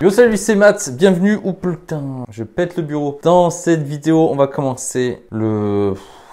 Yo salut, c'est Matt, bienvenue ou putain, je pète le bureau. Dans cette vidéo, on va commencer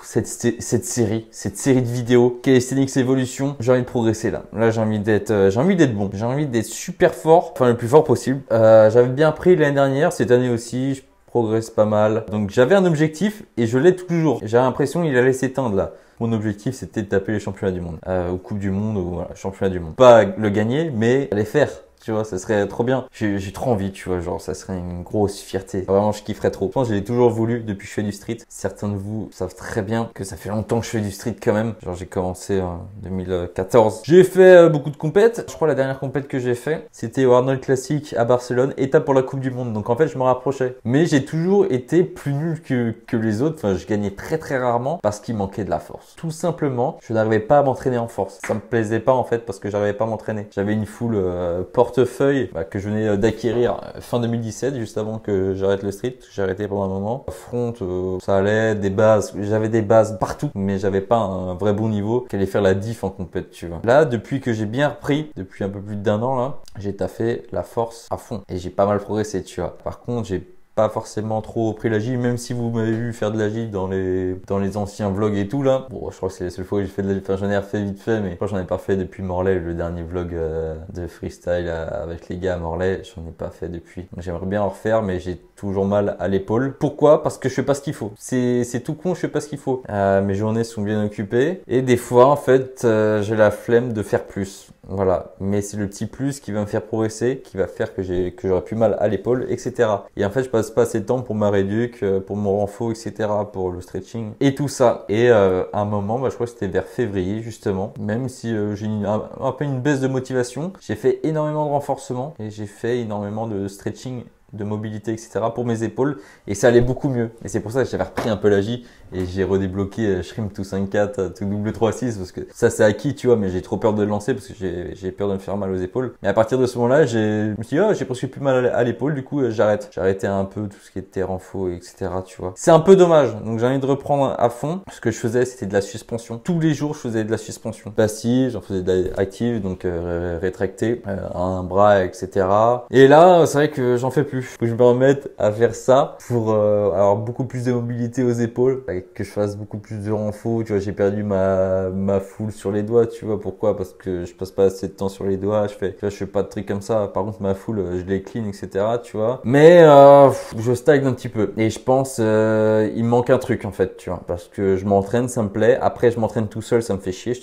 cette série de vidéos Calisthenics Evolution. J'ai envie de progresser là. Là, j'ai envie d'être bon. J'ai envie d'être super fort, enfin le plus fort possible. J'avais bien pris l'année dernière, cette année aussi, je progresse pas mal. Donc j'avais un objectif et je l'ai toujours. J'ai l'impression qu'il allait s'éteindre là. Mon objectif, c'était de taper les championnats du monde, ou Coupe du Monde, ou voilà, championnat du monde. Pas le gagner, mais les faire. Tu vois, ça serait trop bien. J'ai trop envie, tu vois, genre, ça serait une grosse fierté. Vraiment, je kifferais trop. Je pense que j'ai toujours voulu depuis que je fais du street. Certains de vous savent très bien que ça fait longtemps que je fais du street quand même. Genre, j'ai commencé en 2014. J'ai fait beaucoup de compètes. Je crois la dernière compète que j'ai fait, c'était au Arnold Classic à Barcelone, étape pour la Coupe du Monde. Donc, en fait, je me rapprochais. Mais j'ai toujours été plus nul que les autres. Enfin, je gagnais très rarement parce qu'il manquait de la force. Tout simplement, je n'arrivais pas à m'entraîner en force. Ça me plaisait pas, en fait, parce que j'arrivais pas à m'entraîner. J'avais une foule portefeuille que je venais d'acquérir fin 2017, juste avant que j'arrête le street. J'ai arrêté pendant un moment. Front, ça allait, des bases. J'avais des bases partout, mais j'avais pas un vrai bon niveau qui allait faire la diff en compète, tu vois. Là, depuis que j'ai bien repris, depuis un peu plus d'1 an là, j'ai taffé la force à fond et j'ai pas mal progressé, tu vois. Par contre, j'ai pas forcément trop pris la gym, même si vous m'avez vu faire de la gym dans les anciens vlogs et tout là. Bon, je crois que c'est la seule fois où j'ai fait de la gym. Enfin, j'en ai refait vite fait, mais je crois que j'en ai pas fait depuis Morlaix, le dernier vlog de freestyle avec les gars à Morlaix. J'en ai pas fait depuis. J'aimerais bien en refaire, mais j'ai toujours mal à l'épaule. Pourquoi? Parce que je fais pas ce qu'il faut. C'est tout con, je fais pas ce qu'il faut. Mes journées sont bien occupées et des fois, en fait, j'ai la flemme de faire plus. Voilà. Mais c'est le petit plus qui va me faire progresser, qui va faire que j'aurai plus mal à l'épaule, etc. Et en fait, je passe pas assez de temps pour ma réduc, pour mon renfort, etc., pour le stretching et tout ça. Et à un moment, je crois que c'était vers février justement, même si j'ai un peu une baisse de motivation, j'ai fait énormément de renforcement et j'ai fait énormément de stretching, de mobilité, etc. pour mes épaules et ça allait beaucoup mieux. Et c'est pour ça que j'avais repris un peu la J et j'ai redébloqué Shrimp 254, tout double 36 parce que ça c'est acquis, tu vois, mais j'ai trop peur de le lancer parce que j'ai peur de me faire mal aux épaules. Mais à partir de ce moment-là, je me suis dit, oh, j'ai presque plus mal à l'épaule, du coup j'arrête. J'ai arrêté un peu tout ce qui était renfo, etc. tu vois. C'est un peu dommage, donc j'ai envie de reprendre à fond. Ce que je faisais, c'était de la suspension. Tous les jours, je faisais de la suspension. Passive, j'en faisais de l'active, donc rétracté, un bras, etc. Et là, c'est vrai que j'en fais plus. Faut que je me remette à faire ça pour avoir beaucoup plus de mobilité aux épaules, que je fasse beaucoup plus de renfo. Tu vois, j'ai perdu ma foule sur les doigts. Tu vois pourquoi? Parce que je passe pas assez de temps sur les doigts. Je fais pas de trucs comme ça. Par contre, ma foule, je les clean, etc. Tu vois. Mais je stagne un petit peu. Et je pense il me manque un truc en fait. Tu vois, parce que je m'entraîne, ça me plaît. Après, je m'entraîne tout seul, ça me fait chier. Je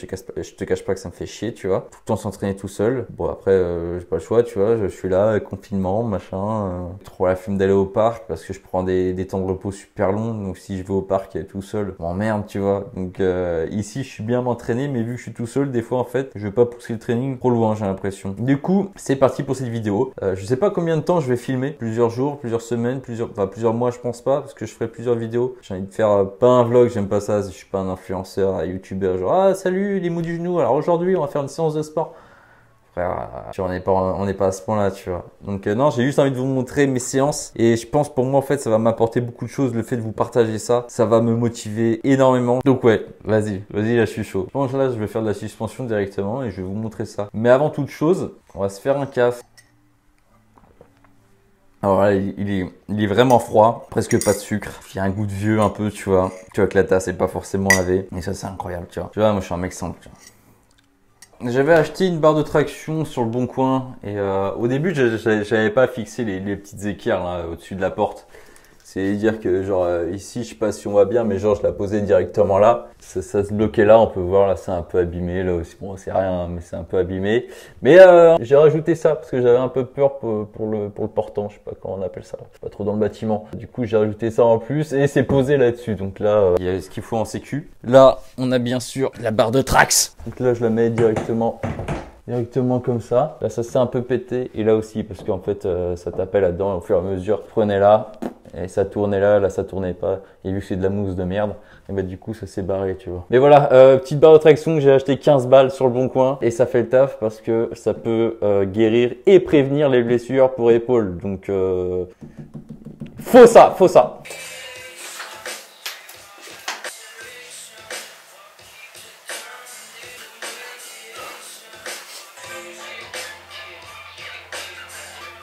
te cache pas que ça me fait chier. Tu vois. Tout le temps s'entraîner tout seul. Bon après, j'ai pas le choix. Tu vois. Je suis là, confinement, machin. Trop la flemme d'aller au parc parce que je prends des temps de repos super longs. Donc si je vais au parc tout seul, je m'emmerde, tu vois. Donc ici, je suis bien m'entraîner, mais vu que je suis tout seul, des fois en fait, je vais pas pousser le training trop loin, j'ai l'impression. Du coup, c'est parti pour cette vidéo. Je sais pas combien de temps je vais filmer, plusieurs jours, plusieurs semaines, plusieurs mois, je pense pas, parce que je ferai plusieurs vidéos. J'ai envie de faire pas un vlog, j'aime pas ça. Je suis pas un influenceur, un youtubeur, genre ah salut les mots du genou. Alors aujourd'hui, on va faire une séance de sport. On n'est pas à ce point-là, tu vois. Donc non, j'ai juste envie de vous montrer mes séances et je pense pour moi en fait ça va m'apporter beaucoup de choses. Le fait de vous partager ça, ça va me motiver énormément. Donc ouais, vas-y, là je suis chaud. Je pense que là je vais faire de la suspension directement et je vais vous montrer ça. Mais avant toute chose, on va se faire un café. Alors là, il est vraiment froid, presque pas de sucre. Il y a un goût de vieux un peu, tu vois. Tu vois que la tasse est pas forcément lavée. Et ça c'est incroyable, tu vois. Tu vois, moi je suis un mec simple, tu vois. J'avais acheté une barre de traction sur le Bon Coin et au début j'avais pas fixé les petites équerres là au-dessus de la porte. C'est dire que genre ici je sais pas si on voit bien mais genre je la posais directement là. Ça se bloquait là, on peut voir là c'est un peu abîmé là aussi. Bon c'est rien mais c'est un peu abîmé. Mais j'ai rajouté ça parce que j'avais un peu peur pour le portant, je sais pas comment on appelle ça. Je suis pas trop dans le bâtiment. Du coup j'ai rajouté ça en plus et c'est posé là-dessus. Donc là il y a ce qu'il faut en sécu. Là on a bien sûr la barre de Trax. Donc là je la mets directement comme ça. Là ça s'est un peu pété et là aussi parce qu'en fait ça tapait là-dedans et au fur et à mesure prenez là. Et ça tournait là ça tournait pas. Et vu que c'est de la mousse de merde, et bah du coup ça s'est barré, tu vois. Mais voilà, petite barre de traction que j'ai acheté 15 balles sur le Bon Coin. Et ça fait le taf parce que ça peut guérir et prévenir les blessures pour épaules. Donc faut ça.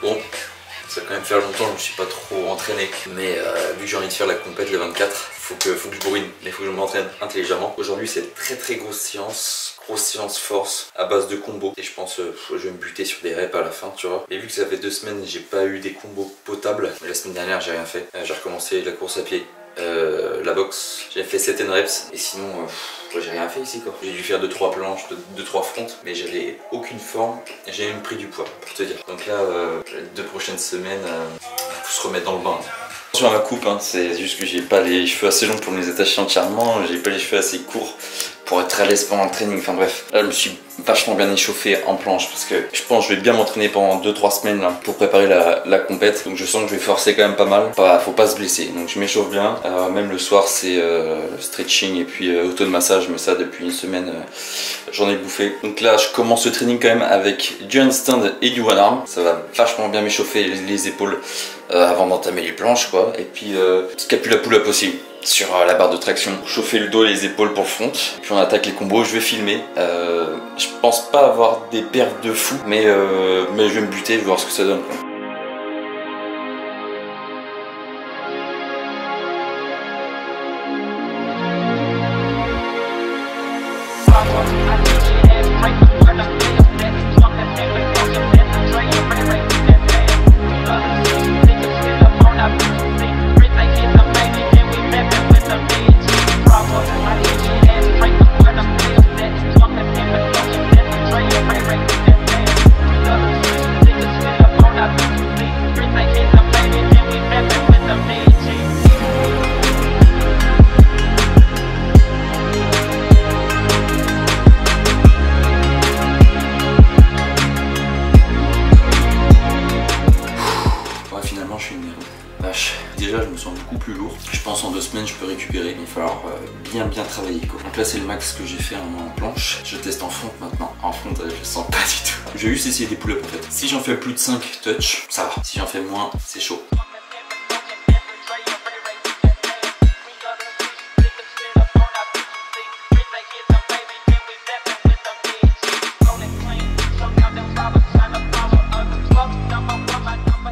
Bon, quand même faire longtemps, je me suis pas trop entraîné. Mais vu que j'ai envie de faire la compète le 24, faut que je bourrine, mais faut que je m'entraîne intelligemment. Aujourd'hui c'est très grosse séance force à base de combos. Et je pense je vais me buter sur des reps à la fin, tu vois. Mais vu que ça fait 2 semaines, j'ai pas eu des combos potables. Mais la semaine dernière j'ai rien fait. J'ai recommencé la course à pied. La boxe, j'ai fait 7 reps et sinon j'ai rien fait ici quoi. J'ai dû faire 2-3 planches, 2-3 fronts, mais j'avais aucune forme et j'ai même pris du poids pour te dire. Donc là les 2 prochaines semaines faut se remettre dans le bain. Attention à ma coupe, hein, c'est juste que j'ai pas les cheveux assez longs pour me les attacher entièrement, j'ai pas les cheveux assez courts pour être à l'aise pendant le training, enfin bref. Là je me suis vachement bien échauffé en planche parce que je pense que je vais bien m'entraîner pendant 2-3 semaines là, pour préparer la compète. Donc je sens que je vais forcer quand même pas mal, faut pas se blesser. Donc je m'échauffe bien, même le soir c'est stretching et puis auto de massage, mais ça depuis une semaine j'en ai bouffé. Donc là je commence le training quand même avec du handstand et du one arm. Ça va vachement bien m'échauffer les épaules avant d'entamer les planches quoi. Et puis petit capula pull-up aussi sur la barre de traction, chauffer le dos et les épaules pour le front. Et puis on attaque les combos, je vais filmer. Je pense pas avoir des perfs de fou, mais je vais me buter, je vais voir ce que ça donne quoi. Déjà je me sens beaucoup plus lourd. Je pense en 2 semaines je peux récupérer. Il va falloir bien travailler quoi. Donc là c'est le max que j'ai fait en planche. Je teste en front maintenant. En front je le sens pas du tout. Je vais juste essayer des pull-ups en fait. Si j'en fais plus de 5 touch, ça va. Si j'en fais moins, c'est chaud.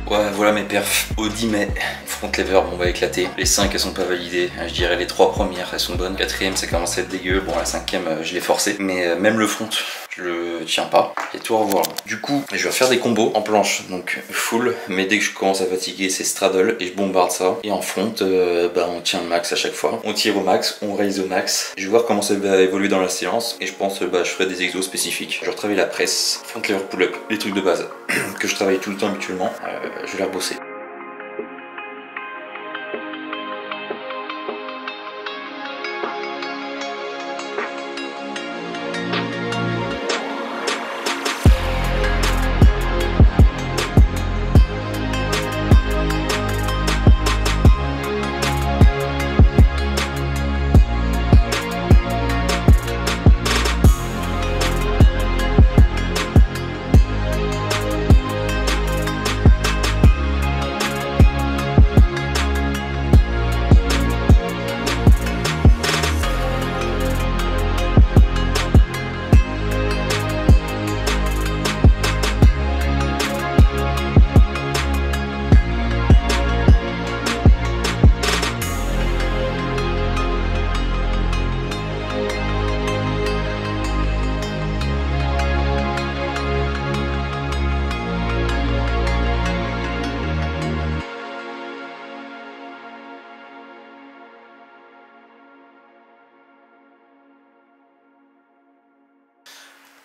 Ouais, voilà mes perfs au 10 mai. Front lever, on va éclater. Les 5 elles sont pas validées. Je dirais les 3 premières elles sont bonnes. 4ème ça commence à être dégueu. Bon la 5ème je l'ai forcé. Mais même le front je le tiens pas. Et tout au revoir. Du coup je vais faire des combos en planche. Donc full. Mais dès que je commence à fatiguer c'est straddle. Et je bombarde ça. Et en front on tient le max à chaque fois. On tire au max, on raise au max. Je vais voir comment ça va évoluer dans la séance. Et je pense je ferai des exos spécifiques. Je retravaille la presse, front lever pull-up, les trucs de base que je travaille tout le temps habituellement. Je vais les rebosser.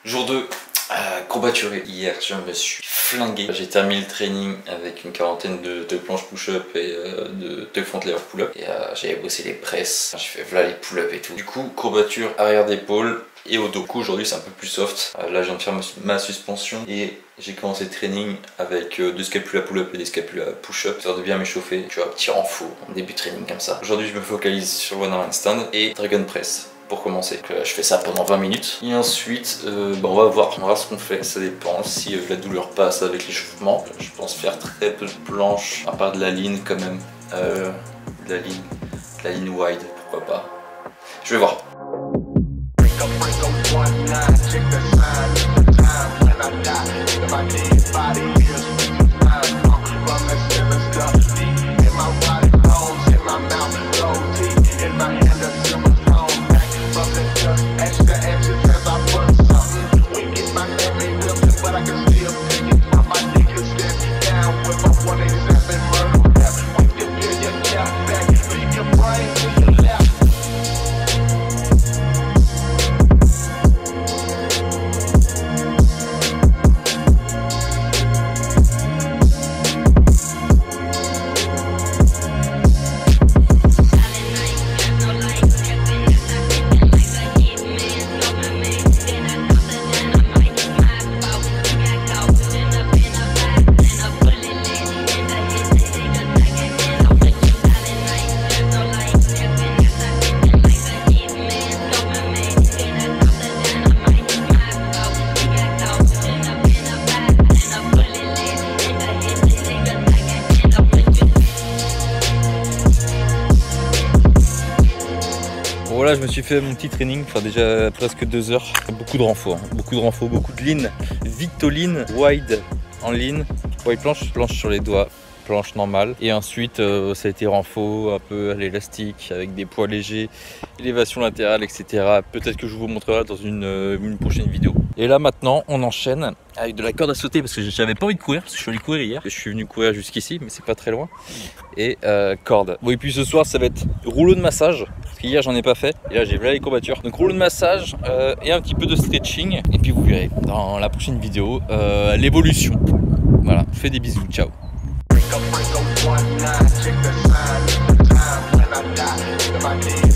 Jour 2, courbaturé. Hier, je me suis flingué. J'ai terminé le training avec une quarantaine de planches push-up et de front lever pull-up. Et j'avais bossé les presses, j'ai fait voilà les pull-up et tout. Du coup, courbature arrière d'épaule et au dos. Du coup, aujourd'hui, c'est un peu plus soft. Là, je viens de faire ma suspension et j'ai commencé le training avec 2 scapula pull-up et des scapula push-up, histoire de bien m'échauffer. Tu vois, petit renfort en début de training comme ça. Aujourd'hui, je me focalise sur one arm handstand et dragon press. Pour commencer, donc, je fais ça pendant 20 minutes et ensuite on va voir ce qu'on fait, ça dépend si la douleur passe avec l'échauffement. Je pense faire très peu de planches, à part de la ligne quand même, de la ligne wide, pourquoi pas, je vais voir. Voilà, je me suis fait mon petit training, enfin déjà presque 2 heures. Beaucoup de renforts, beaucoup de lignes. Victoline, wide en ligne, wide planche sur les doigts, planche normale. Et ensuite, ça a été renfort, un peu à l'élastique, avec des poids légers, élévation latérale, etc. Peut-être que je vous montrerai dans une prochaine vidéo. Et là maintenant, on enchaîne avec de la corde à sauter parce que j'avais pas envie de courir, parce que je suis allé courir hier. Je suis venu courir jusqu'ici, mais c'est pas très loin. Et corde. Bon, et puis ce soir, ça va être rouleau de massage. Parce qu'hier, j'en ai pas fait. Et là, j'ai vu les courbatures. Donc rouleau de massage et un petit peu de stretching. Et puis vous verrez dans la prochaine vidéo l'évolution. Voilà, je fais des bisous. Ciao. Break up, 1, 9, check the sign. Time when I die, think about this.